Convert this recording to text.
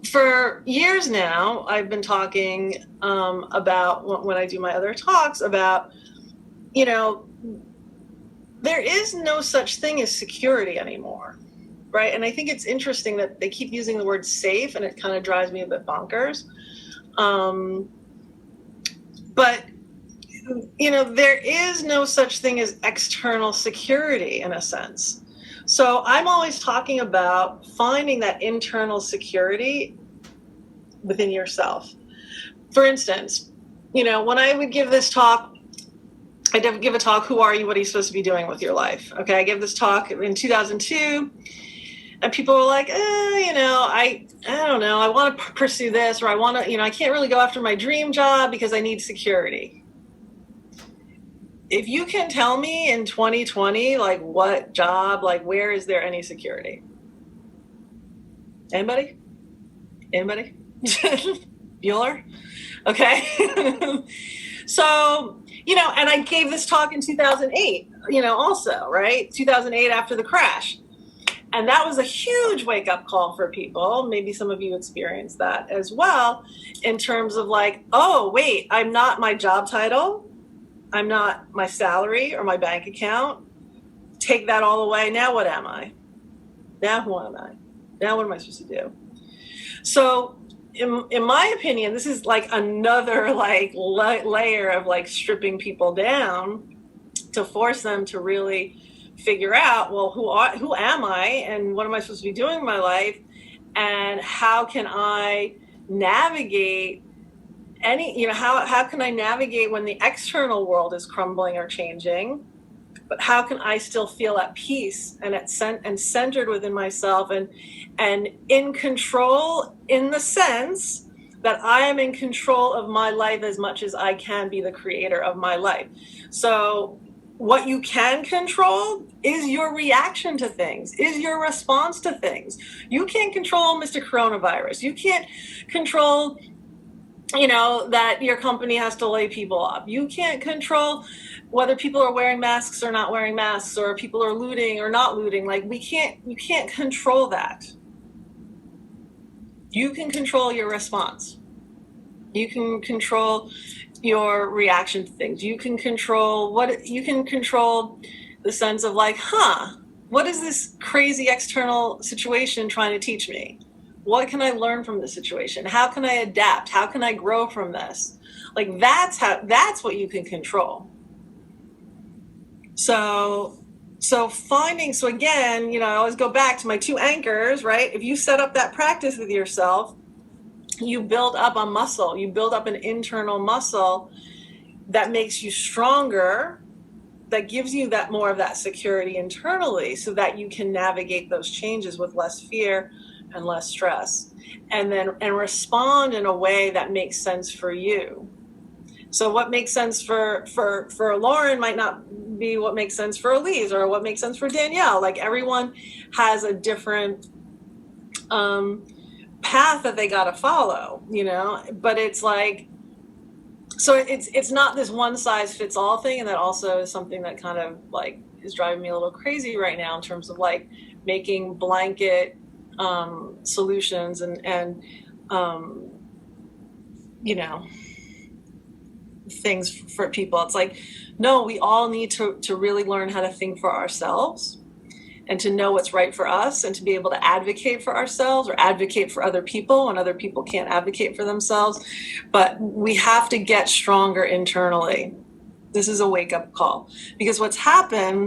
for years now, I've been talking about when I do my other talks about, you know, there is no such thing as security anymore, right? And I think it's interesting that they keep using the word safe, and it kind of drives me a bit bonkers. But there is no such thing as external security in a sense. So I'm always talking about finding that internal security within yourself. For instance, when I would give this talk, I did give a talk, Who Are You? What are you supposed to be doing with your life? Okay, I gave this talk in 2002, and people were like, I don't know, I want to pursue this, or I want to, I can't really go after my dream job because I need security. If you can tell me in 2020, like what job, like where is there any security? Anybody? Bueller? Okay. So, and I gave this talk in 2008, also, right? 2008 after the crash. And that was a huge wake-up call for people. Maybe some of you experienced that as well, in terms of like, oh, wait, I'm not my job title. I'm not my salary or my bank account. Take that all away. Now what am I? Now who am I? Now what am I supposed to do? So in my opinion, this is like another like layer of like stripping people down to force them to really figure out, well, who am I, and what am I supposed to be doing in my life, and how can I navigate how can I navigate when the external world is crumbling or changing, but how can I still feel at peace and centered within myself and in control, in the sense that I am in control of my life as much as I can be the creator of my life. So what you can control is your reaction to things, is your response to things. You can't control Mr. Coronavirus. You can't control that your company has to lay people off. You can't control whether people are wearing masks or not wearing masks, or people are looting or not looting. Like you can't control that. You can control your response. You can control your reaction to things. You can control the sense of like, what is this crazy external situation trying to teach me? What can I learn from this situation? How can I adapt? How can I grow from this? Like that's what you can control. So again, I always go back to my two anchors, right? If you set up that practice with yourself, you build up a muscle, you build up an internal muscle that makes you stronger, that gives you that more of that security internally, so that you can navigate those changes with less fear and less stress, and respond in a way that makes sense for you. So what makes sense for Lauren might not be what makes sense for Elise, or what makes sense for Danielle. Like everyone has a different path that they got to follow, but it's like, so it's not this one size fits all thing. And that also is something that kind of like is driving me a little crazy right now, in terms of like making blanket solutions and things for people. It's like, no, we all need to really learn how to think for ourselves, and to know what's right for us, and to be able to advocate for ourselves or advocate for other people when other people can't advocate for themselves. But we have to get stronger internally. This is a wake-up call, because what's happened